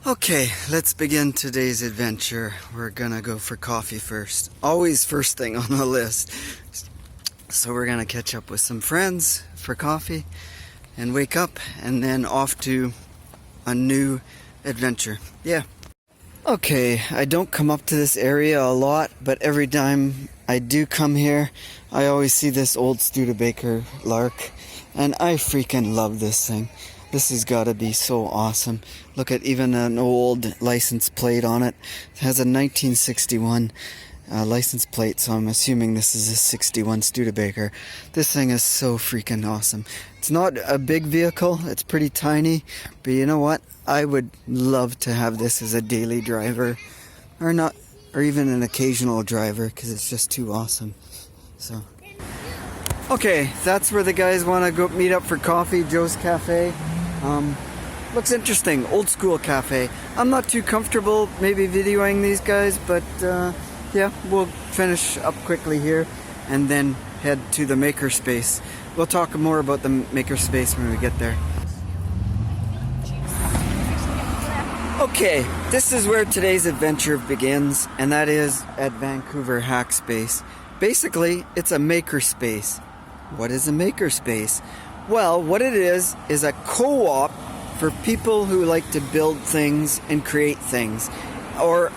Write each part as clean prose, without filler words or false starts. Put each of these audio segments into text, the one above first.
Okay, let's begin today's adventure. We're gonna go for coffee first. Always first thing on the list. So we're gonna catch up with some friends for coffee and wake up and then off to a new adventure. Yeah. Okay, I don't come up to this area a lot, but every time I do come here, I always see this old Studebaker lark, and I freaking love this thing. This has got to be so awesome. Look at even an old license plate on it. It has a 1961 license plate, so I'm assuming this is a 61 Studebaker. This thing is so freaking awesome. It's not a big vehicle, it's pretty tiny, but you know what? I would love to have this as a daily driver, or not, or even an occasional driver, because it's just too awesome. So, okay, that's where the guys want to go meet up for coffee. Joe's Cafe. Looks interesting, old school cafe. I'm not too comfortable maybe videoing these guys, but yeah, we'll finish up quickly here and then head to the Makerspace. We'll talk more about the Makerspace when we get there. Okay, this is where today's adventure begins, and that is at Vancouver Hackspace. Basically, it's a makerspace. What is a makerspace? Well, what it is a co-op for people who like to build things and create things. Or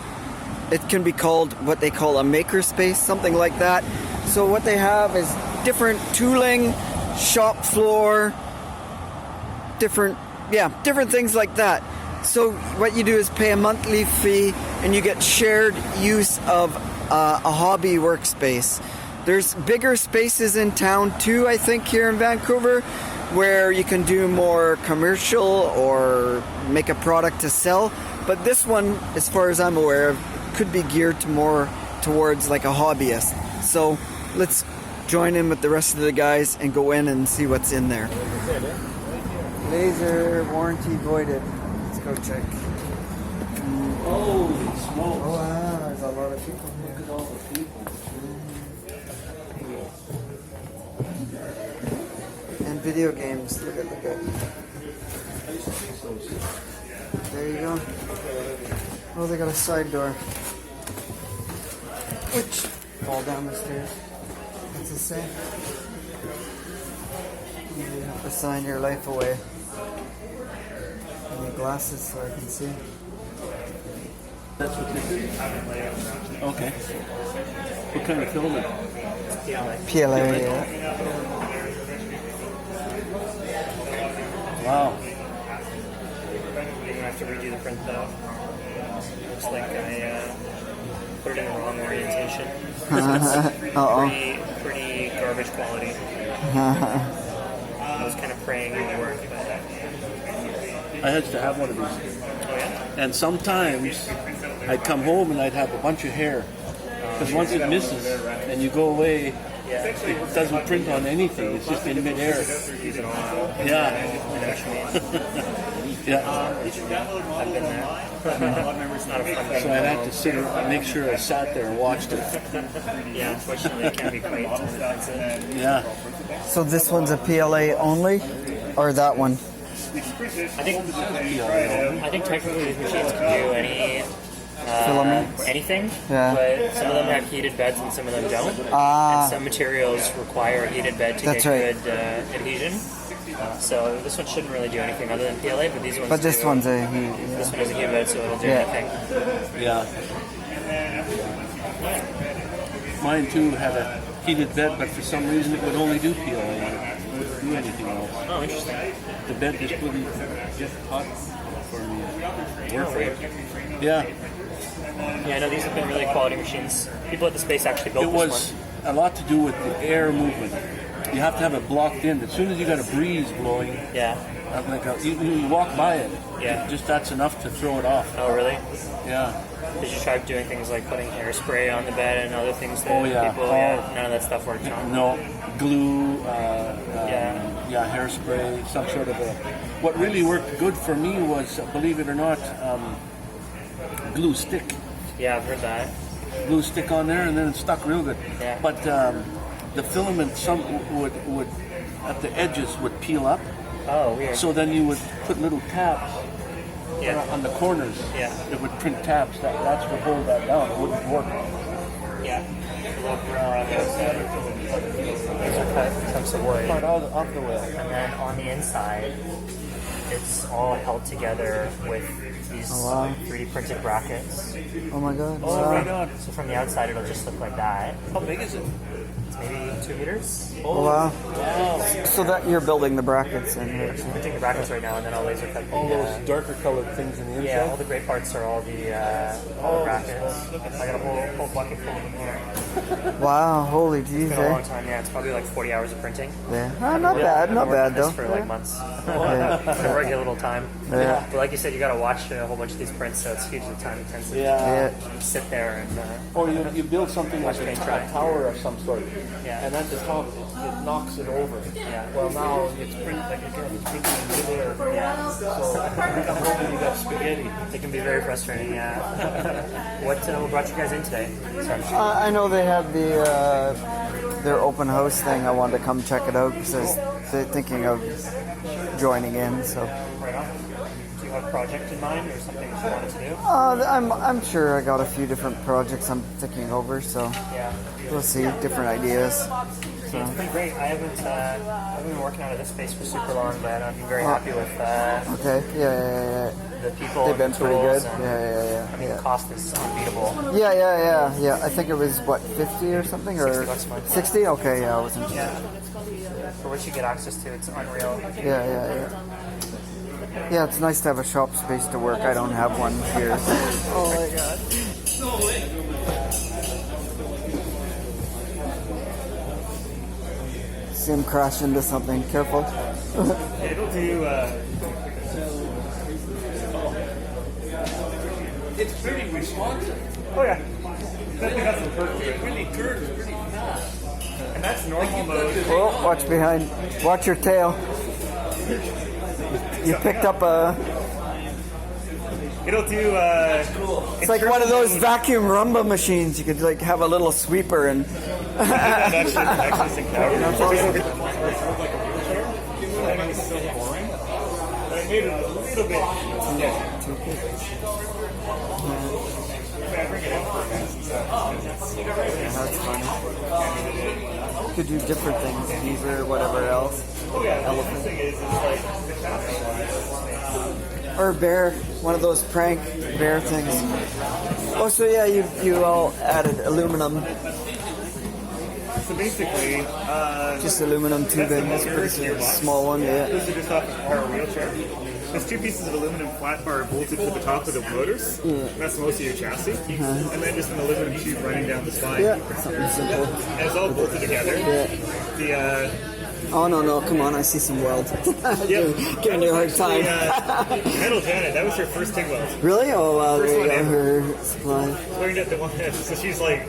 it can be called what they call a makerspace, something like that. So what they have is different tooling, shop floor, different things like that. So what you do is pay a monthly fee and you get shared use of a hobby workspace. There's bigger spaces in town too, I think, here in Vancouver, where you can do more commercial or make a product to sell. But this one, as far as I'm aware of, could be geared to more towards like a hobbyist. So let's join in with the rest of the guys and go in and see what's in there. Laser warranty voided. Let's go check. Holy smokes. Oh wow, there's a lot of people here. Look at all the people. And video games. Look at. There you go. Oh, they got a side door. Which fall down the stairs. What's it say? You have to sign your life away. I need glasses so I can see. That's what they do? Okay. What kind of filament? PLA, yeah. Wow. I'm gonna have to redo the print though. Looks like I put it in the wrong orientation. Pretty garbage quality. I was kind of praying it would work, but I had to have one of these. oh yeah? And sometimes I'd come home and I'd have a bunch of hair. Because once it misses and you go away, Yeah. it doesn't print on anything. It's just in midair. Use it all out. Yeah. I know what you mean. Yeah. I've been there. It's not a fun thing. So I'd have to sit and make sure I sat there and watched it. Yeah, unfortunately it can be quite expensive. Yeah. So this one's a PLA only? Or that one? I think technically these machines can do Filament? anything, Yeah. but some of them have heated beds and some of them don't. Ah. And some materials require a heated bed to That's get right. good adhesion. So this one shouldn't really do anything other than PLA, but these ones But this do. one's a This one is a heated bed, so it'll do Yeah. anything. Yeah. Mine too had a heated bed, but for some reason it would only do PLA. It wouldn't do anything else. Oh, interesting. The bed just wouldn't get hot for me. Work for you. Yeah. Yeah, I know these have been really quality machines. People at the space actually built It this was one. a lot to do with the air movement. You have to have it blocked in. As soon as you got a breeze blowing, Yeah. you walk by it. Yeah. Just that's enough to throw it off. Oh, really? Yeah. Did you try doing things like putting hairspray on the bed and other things that Oh, yeah. people? Oh. Yeah, none of that stuff worked on. No glue. Yeah. Hairspray. Some sort of a. What really worked good for me was, believe it or not, glue stick. Yeah, I've heard that. Glue stick on there, and then it stuck real good. Yeah. But the filament, some would at the edges would peel up. Oh, weird. So then you would put little tabs Yeah. on the corners. Yeah. It would print tabs. That's what hold that down. It wouldn't work. Yeah. A little grill around the outside. Laser cut chunks of wood. Part of the wheel. And then on the inside, it's all held together with these 3D printed brackets. Oh my god. Oh, right on. So from the outside, it'll just look like that. How big is it? It's maybe 2 meters. Oh, wow. Wow. So that you're building the brackets in here. I'm just printing the brackets right now, and then I'll laser cut the, All those darker colored things in the inside. yeah, all the gray parts are all the brackets. I got a whole bucket full of them here. Wow, holy jeez, It's been a long time, yeah. It's probably like 40 hours of printing. Yeah. Not bad, not bad though. For like months. Yeah. For regular little time. Yeah. But like you said, you got to watch a whole bunch of these prints, so it's hugely time intensive. Yeah. Yeah. Sit there and Or you build something like a paint dry. tower of some sort. Yeah. And at the top, it knocks it over. Yeah. Well, now it's printed like it's printing in midair. yeah, So you come home and you got spaghetti. it can be very frustrating. Yeah. What brought you guys in today? Sorry. I know they had their open house thing. I wanted to come check it out because I was thinking of joining in. So Right on. Do you have a project in mind or something that you wanted to do? I'm sure I got a few different projects I'm thinking over. So Yeah. we'll see different ideas. It's been great. I haven't been working out of this space for super long, but I've been very happy with Okay. Yeah. the people. They've been and the pretty good. tools and, Yeah. I mean, the cost is unbeatable. Yeah. I think it was what 50 or something or 60 bucks a month. 60. Okay. Yeah, I wasn't. Yeah. For what you get access to, it's unreal. Yeah. Yeah, it's nice to have a shop space to work. I don't have one here. Oh my god. See him crash into something. Careful. It'll do. It's pretty responsive. Oh yeah. Definitely has some perk to It really turns pretty fast. And that's normal mode. Oh, watch behind. Watch your tail. You picked up a. It'll do. It's like one of those vacuum rumba machines. You could like have a little sweeper and. actually sync out. That's awesome. I made it a little bit. That's funny. Could do different things, beaver, whatever else. Elephant. Or bear, one of those prank bear things. Oh, so yeah, you all added aluminum, So basically, just aluminum tubing. It's pretty small one, yeah. this is just off of our wheelchair. There's 2 pieces of aluminum flat bar bolted to the top of the motors. That's most of your chassis. And then just an aluminum tube running down the spine. Yeah, something simple. And it's all bolted together. Yeah. The Oh no, come on, I see some weld. Giving you a hard time. metal Janet, that was her first TIG weld. Really? Oh wow, First there you one go, ever. her supply. Learned at the one edge, so she's like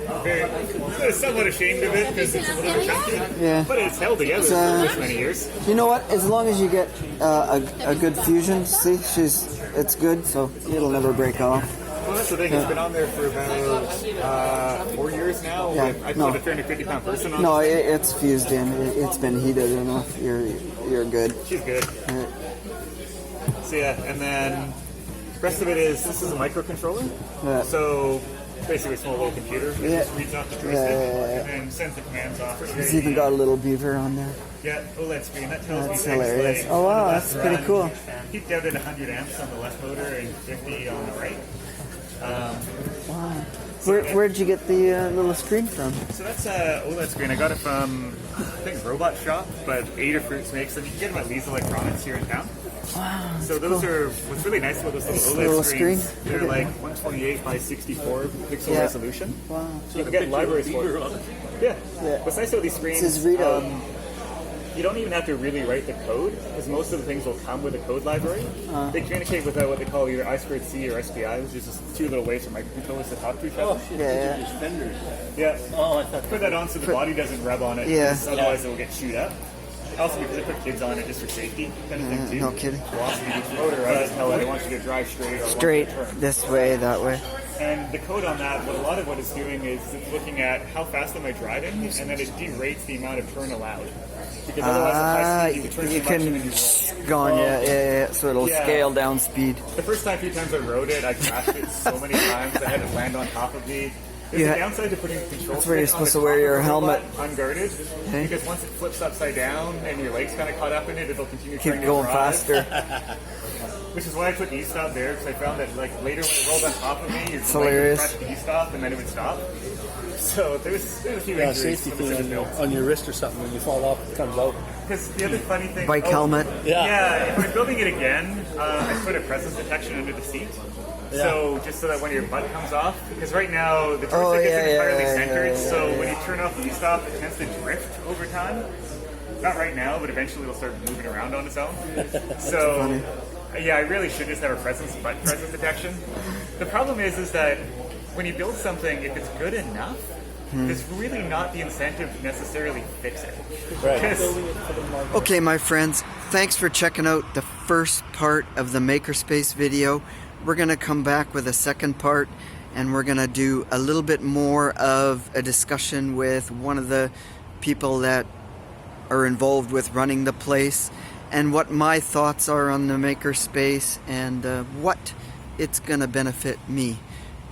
somewhat ashamed of it because it's a little bit chunky. Yeah. But it's held together for this many years. You know what? As long as you get a good fusion, see, it's good, so it'll never break off. Well, that's the thing. It's been on there for about 4 years now. Yeah, I no. put a 350-pound person on. No, it's fused in. It's been heated enough. You're good. She's good. So yeah, and then the rest of it is, this is a microcontroller. Yeah. So basically a small little computer. It Yeah. just reads off the joystick and then sends the commands off. It's even got a little beaver on there. Yeah, OLED screen. That tells That's me hilarious. X Oh wow, on the that's left pretty cool. Peaked out at 100 amps on the left motor and 50 on the right. Wow. Where'd you get the little screen from? So that's a OLED screen. I got it from, I think, Robot Shop, but Adafruits makes them. You can get them at Lee's Electronics here in town. Wow. So those are, what's really nice about those little OLED little screens, screen? they're like 128 by 64 pixel Yeah. resolution. Wow. So you can get libraries for it. Yeah. What's nice about these screens, This is readout. you don't even have to really write the code, because most of the things will come with a code library. They communicate with what they call either I2C or SPI, which is just 2 little ways for microcontrollers to talk to each other. Yeah. Just fenders. Yeah. Put that on so the body doesn't rub on it, Yeah. because otherwise it will get chewed up. Also, because I put kids on it just for safety, kind of thing too. No kidding. Velocity of each motor, I just tell it I want you to drive straight or I want you Straight to turn. this way, that way. And the code on that, a lot of what it's doing is it's looking at how fast am I driving, and then it derates the amount of turn allowed. Because otherwise, at high speed, you turn you too much and then can you roll. gone. Yeah. So it'll Yeah. scale down speed. The first few times I rode it, I crashed it so many times. I had it land on top of me. There's Yeah. a downside to putting a control That's where you're stick on supposed the to wear top your of the helmet. robot unguarded, Okay. because once it flips upside down and your leg's kind of caught up in it, it'll continue Keep trying going to drive. faster. Which is why I put e-stop there, because I found that like later when it rolled on top of me, It's the leg would hilarious. press e-stop and then it would stop. So there's a few injuries safety from the thing built. on your wrist or something when you fall off, it comes out. Because the other funny thing, Bike helmet. Yeah, if I'm building it again, I put a presence detection under the seat. So just so that when your butt comes off, because right now the joystick isn't entirely centered, so when you turn off the e-stop, it tends to drift over time. Not right now, but eventually it'll start moving around on its own. So yeah, I really should just have a butt presence detection. The problem is that when you build something, if it's good enough, there's really not the incentive to necessarily fix it. Right. Okay, my friends, thanks for checking out the first part of the Makerspace video. We're going to come back with a second part, and we're going to do a little bit more of a discussion with one of the people that are involved with running the place, and what my thoughts are on the Makerspace, and what it's going to benefit me,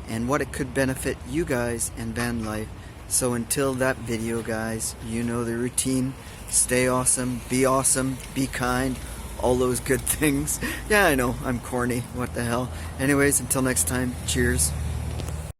and what it could benefit you guys in van life. So until that video, guys, you know the routine. Stay awesome, be kind, all those good things. Yeah, I know, I'm corny, what the hell. Anyways, until next time, cheers.